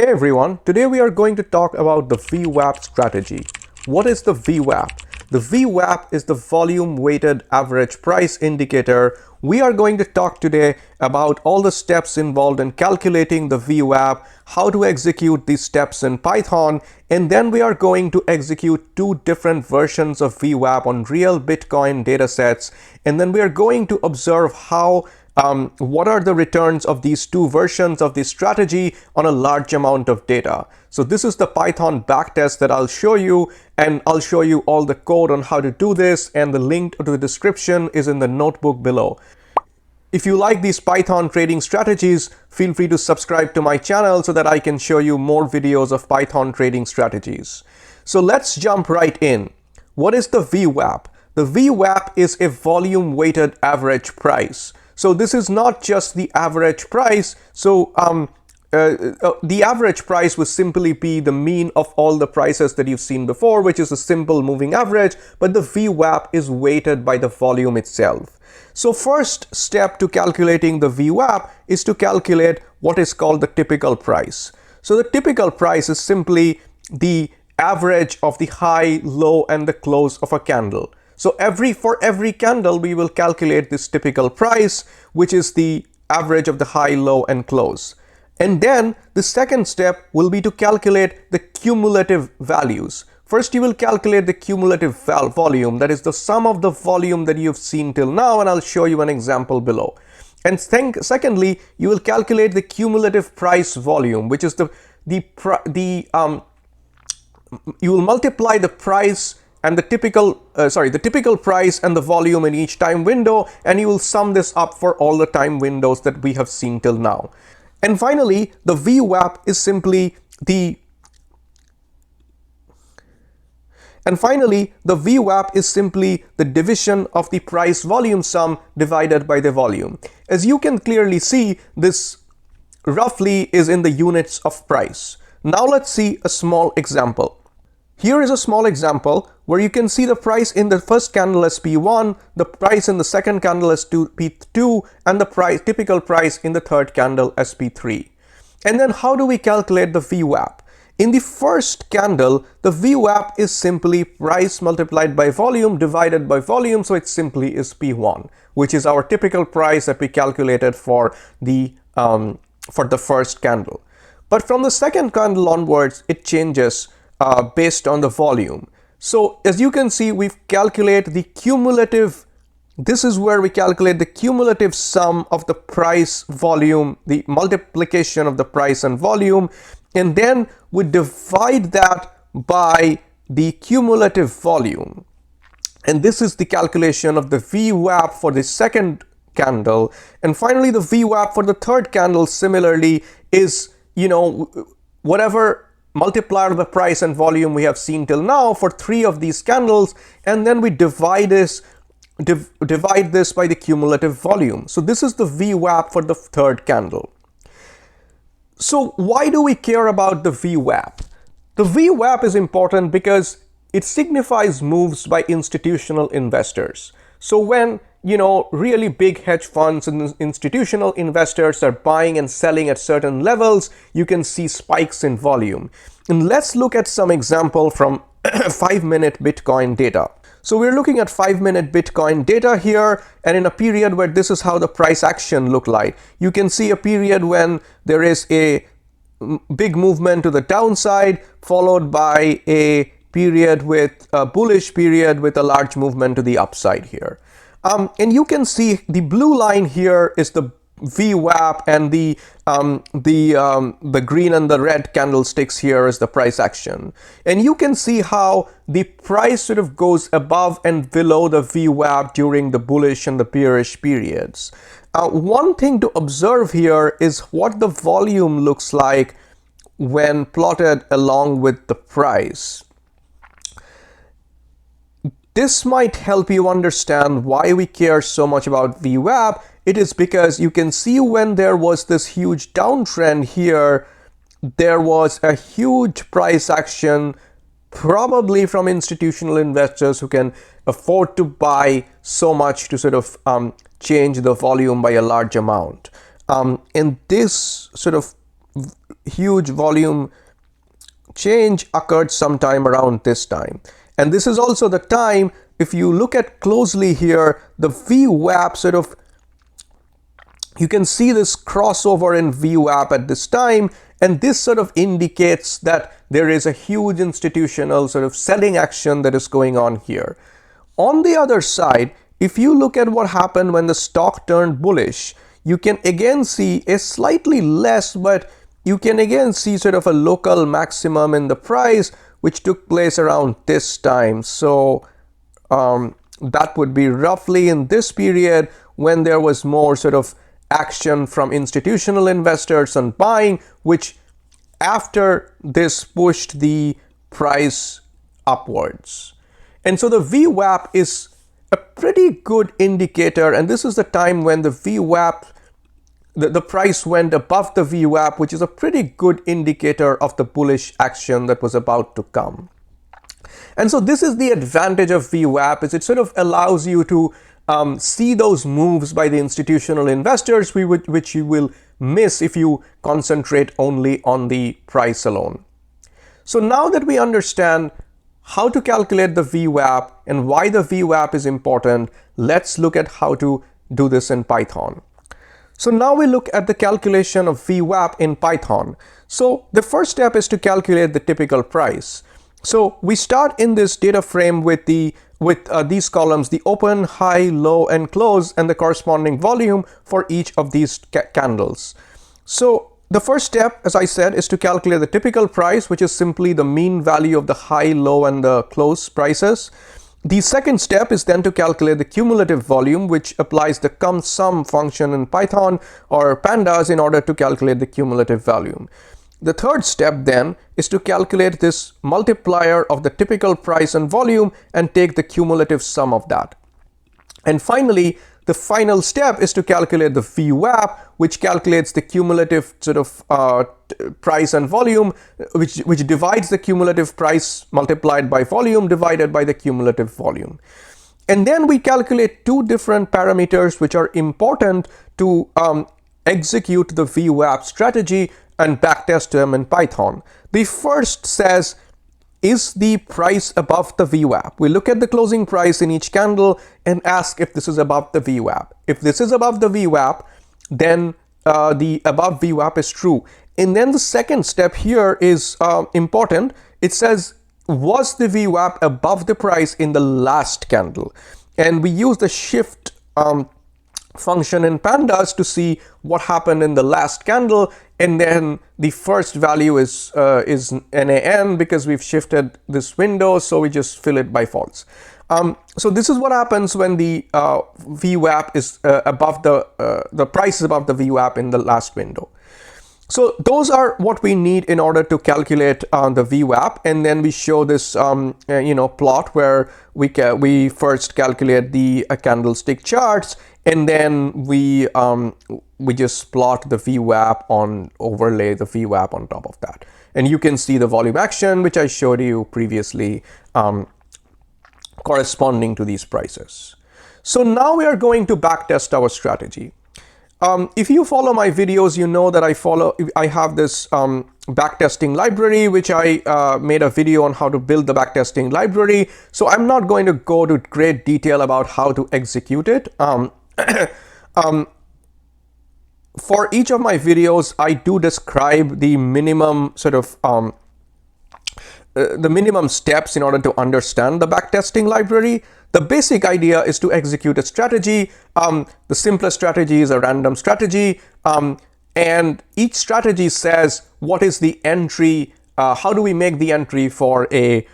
Hey everyone, today we are going to talk about the VWAP strategy. What is the VWAP? The VWAP is the volume weighted average price indicator. We are going to talk today about all the steps involved in calculating the VWAP, how to execute these steps in Python, and then we are going to execute two different versions of VWAP on real Bitcoin datasets, and then we are going to observe how what are the returns of these two versions of the strategy on a large amount of data. So this is the Python backtest that I'll show you, and I'll show you all the code on how to do this, and the link to the description is in the notebook below. If you like these Python trading strategies, feel free to subscribe to my channel so that I can show you more videos of Python trading strategies. So let's jump right in. What is the VWAP? The VWAP is a volume weighted average price. So this is not just the average price. So the average price would simply be the mean of all the prices that you've seen before, which is a simple moving average, but the VWAP is weighted by the volume itself. So first step to calculating the VWAP is to calculate what is called the typical price. So the typical price is simply the average of the high, low, and the close of a candle. So for every candle, we will calculate this typical price, which is the average of the high, low, and close. And then the second step will be to calculate the cumulative values. First, you will calculate the cumulative volume, that is the sum of the volume that you've seen till now, and I'll show you an example below. And secondly, you will calculate the cumulative price volume, which is you will multiply the price and the typical price and the volume in each time window, and you will sum this up for all the time windows that we have seen till now. And finally, the VWAP is simply the division of the price volume sum divided by the volume. As you can clearly see, this roughly is in the units of price. Now let's see a small example. Here is a small example where you can see the price in the first candle as P1, the price in the second candle as P2, and the typical price in the third candle as P3. And then how do we calculate the VWAP? In the first candle, the VWAP is simply price multiplied by volume divided by volume, so it simply is P1, which is our typical price that we calculated for the first candle. But from the second candle onwards, it changes based on the volume. So as you can see, we've calculated the cumulative. This is where we calculate the cumulative sum of the price volume, the multiplication of the price and volume, and then we divide that by the cumulative volume. And this is the calculation of the VWAP for the second candle. And finally, the VWAP for the third candle similarly is, whatever multiplier of the price and volume we have seen till now for three of these candles, and then we divide this by the cumulative volume. So this is the VWAP for the third candle. So why do we care about the VWAP? The VWAP is important because it signifies moves by institutional investors. So when really big hedge funds and institutional investors are buying and selling at certain levels, you can see spikes in volume. And let's look at some example from 5-minute Bitcoin data. So we're looking at 5-minute Bitcoin data here, and in a period where this is how the price action looked like. You can see a period when there is a big movement to the downside, followed by a period with a bullish period with a large movement to the upside here. And you can see the blue line here is the VWAP, and the green and the red candlesticks here is the price action. And you can see how the price sort of goes above and below the VWAP during the bullish and the bearish periods. One thing to observe here is what the volume looks like when plotted along with the price. This might help you understand why we care so much about VWAP. It is because you can see when there was this huge downtrend here, there was a huge price action, probably from institutional investors who can afford to buy so much to sort of change the volume by a large amount. And this sort of huge volume change occurred sometime around this time. And this is also the time, if you look at closely here, the VWAP sort of, you can see this crossover in VWAP at this time, and this sort of indicates that there is a huge institutional sort of selling action that is going on here. On the other side, if you look at what happened when the stock turned bullish, you can again see a slightly less, but you can again see sort of a local maximum in the price, which took place around this time. So that would be roughly in this period when there was more sort of action from institutional investors on buying, which after this pushed the price upwards. And so the VWAP is a pretty good indicator, and this is the time when the VWAP, the price went above the VWAP, which is a pretty good indicator of the bullish action that was about to come. And so this is the advantage of VWAP, is it sort of allows you to see those moves by the institutional investors, which you will miss if you concentrate only on the price alone. So now that we understand how to calculate the VWAP and why the VWAP is important, let's look at how to do this in Python. So now we look at the calculation of VWAP in Python. So the first step is to calculate the typical price. So we start in this data frame with these columns, the open, high, low, and close, and the corresponding volume for each of these candles. So the first step, as I said, is to calculate the typical price, which is simply the mean value of the high, low, and the close prices. The second step is then to calculate the cumulative volume, which applies the cum-sum function in Python or pandas in order to calculate the cumulative volume. The third step then is to calculate this multiplier of the typical price and volume and take the cumulative sum of that. And finally, the final step is to calculate the VWAP, which calculates the cumulative sort of price and volume, which divides the cumulative price multiplied by volume divided by the cumulative volume. And then we calculate two different parameters which are important to execute the VWAP strategy and backtest them in Python. The first says, is the price above the VWAP? We look at the closing price in each candle and ask if this is above the VWAP. If this is above the VWAP, then the above VWAP is true. And then the second step here is important. It says, was the VWAP above the price in the last candle? And we use the shift function in pandas to see what happened in the last candle, and then the first value is NaN because we've shifted this window, so we just fill it by false. So this is what happens when the VWAP is above the price is above the VWAP in the last window. So those are what we need in order to calculate the VWAP, and then we show this plot where we first calculate the candlestick charts, and then we just plot the VWAP overlay the VWAP on top of that, and you can see the volume action which I showed you previously corresponding to these prices. So now we are going to backtest our strategy. If you follow my videos, you know that I have this backtesting library, which I made a video on how to build the backtesting library. So I'm not going to go to great detail about how to execute it. For each of my videos, I do describe the minimum sort of the minimum steps in order to understand the backtesting library. The basic idea is to execute a strategy. The simplest strategy is a random strategy, and each strategy says what is the entry, how do we make the entry for the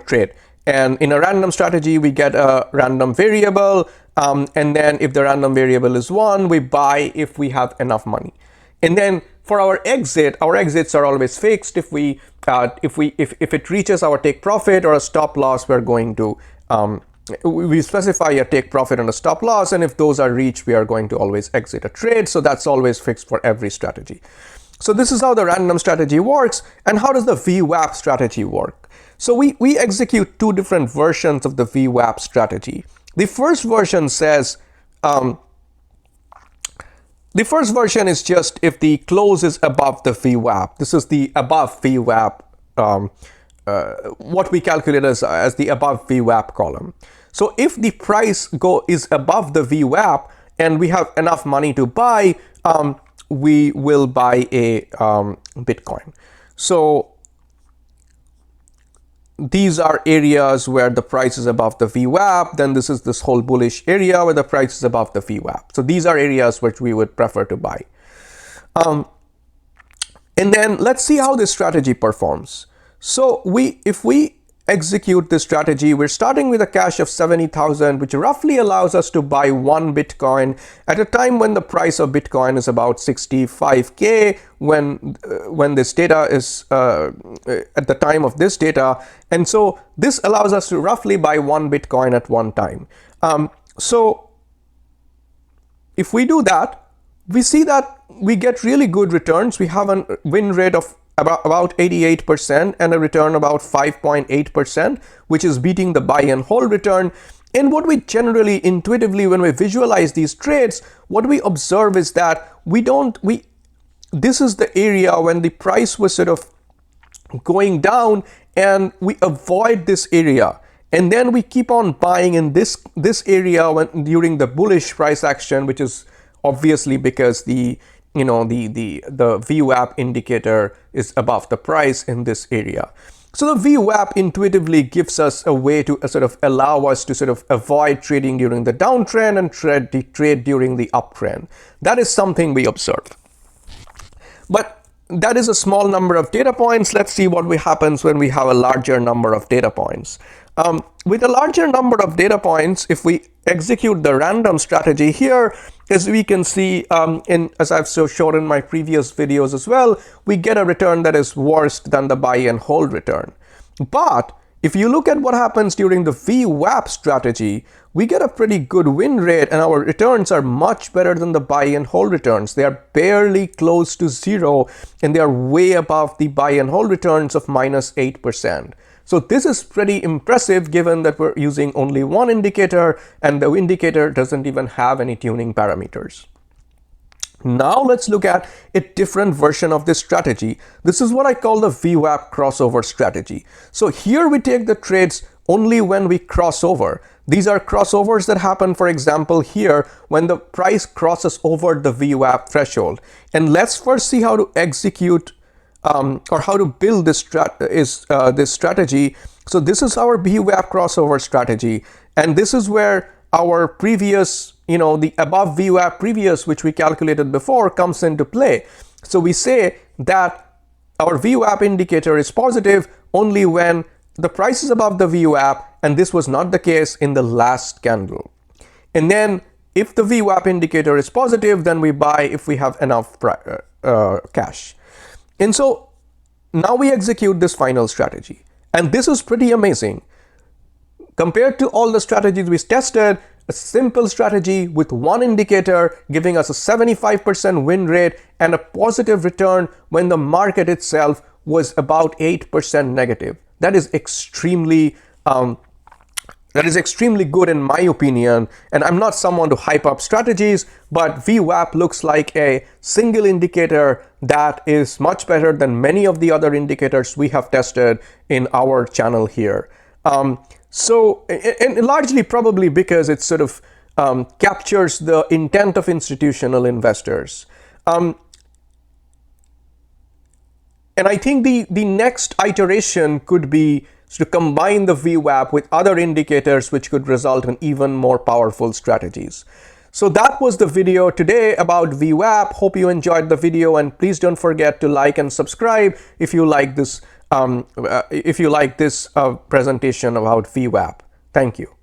trade. And in a random strategy, we get a random variable, and then if the random variable is 1, we buy if we have enough money. And then for our exits are always fixed. If it reaches our take profit or a stop loss, we're going to we specify a take profit and a stop loss, and if those are reached, we are going to always exit a trade. So that's always fixed for every strategy. So this is how the random strategy works. And how does the VWAP strategy work? So we execute two different versions of the VWAP strategy. The first version says The first version is just if the close is above the VWAP. This is the above VWAP, what we calculate as the above VWAP column. So if the price is above the VWAP and we have enough money to buy, we will buy a Bitcoin. So these are areas where the price is above the VWAP. Then this is this whole bullish area where the price is above the VWAP. So these are areas which we would prefer to buy. And then let's see how this strategy performs. So if we execute this strategy, we're starting with a cash of 70,000, which roughly allows us to buy 1 Bitcoin at a time when the price of Bitcoin is about 65K when this data is at the time of this data. And so this allows us to roughly buy 1 Bitcoin at one time. So if we do that, we see that we get really good returns. We have a win rate of about 88% and a return about 5.8%, which is beating the buy and hold return. And what we generally intuitively, when we visualize these trades, what we observe is that this is the area when the price was sort of going down, and we avoid this area. And then we keep on buying in this area during the bullish price action, which is obviously because the VWAP indicator is above the price in this area. So the VWAP intuitively gives us a way to sort of allow us to sort of avoid trading during the downtrend and trade during the uptrend. That is something we observe. But that is a small number of data points. Let's see what happens when we have a larger number of data points. With a larger number of data points, if we execute the random strategy here, as we can see, as I've shown in my previous videos as well, we get a return that is worse than the buy and hold return. But if you look at what happens during the VWAP strategy, we get a pretty good win rate and our returns are much better than the buy and hold returns. They are barely close to zero and they are way above the buy and hold returns of -8%. So this is pretty impressive given that we're using only one indicator and the indicator doesn't even have any tuning parameters. Now let's look at a different version of this strategy. This is what I call the VWAP crossover strategy. So here we take the trades only when we cross over. These are crossovers that happen, for example, here when the price crosses over the VWAP threshold. And let's first see how to execute or how to build this strategy. So this is our VWAP crossover strategy, and this is where our previous, the above VWAP previous, which we calculated before, comes into play. So we say that our VWAP indicator is positive only when the price is above the VWAP, and this was not the case in the last candle. And then if the VWAP indicator is positive, then we buy if we have enough cash. And so now we execute this final strategy. And this is pretty amazing. Compared to all the strategies we tested, a simple strategy with one indicator giving us a 75% win rate and a positive return when the market itself was about 8% negative. That is extremely good in my opinion, and I'm not someone to hype up strategies, but VWAP looks like a single indicator that is much better than many of the other indicators we have tested in our channel here. And largely probably because it sort of captures the intent of institutional investors. And I think the next iteration could be to combine the VWAP with other indicators, which could result in even more powerful strategies. So that was the video today about VWAP. Hope you enjoyed the video, and please don't forget to like and subscribe if you like this presentation about VWAP. Thank you.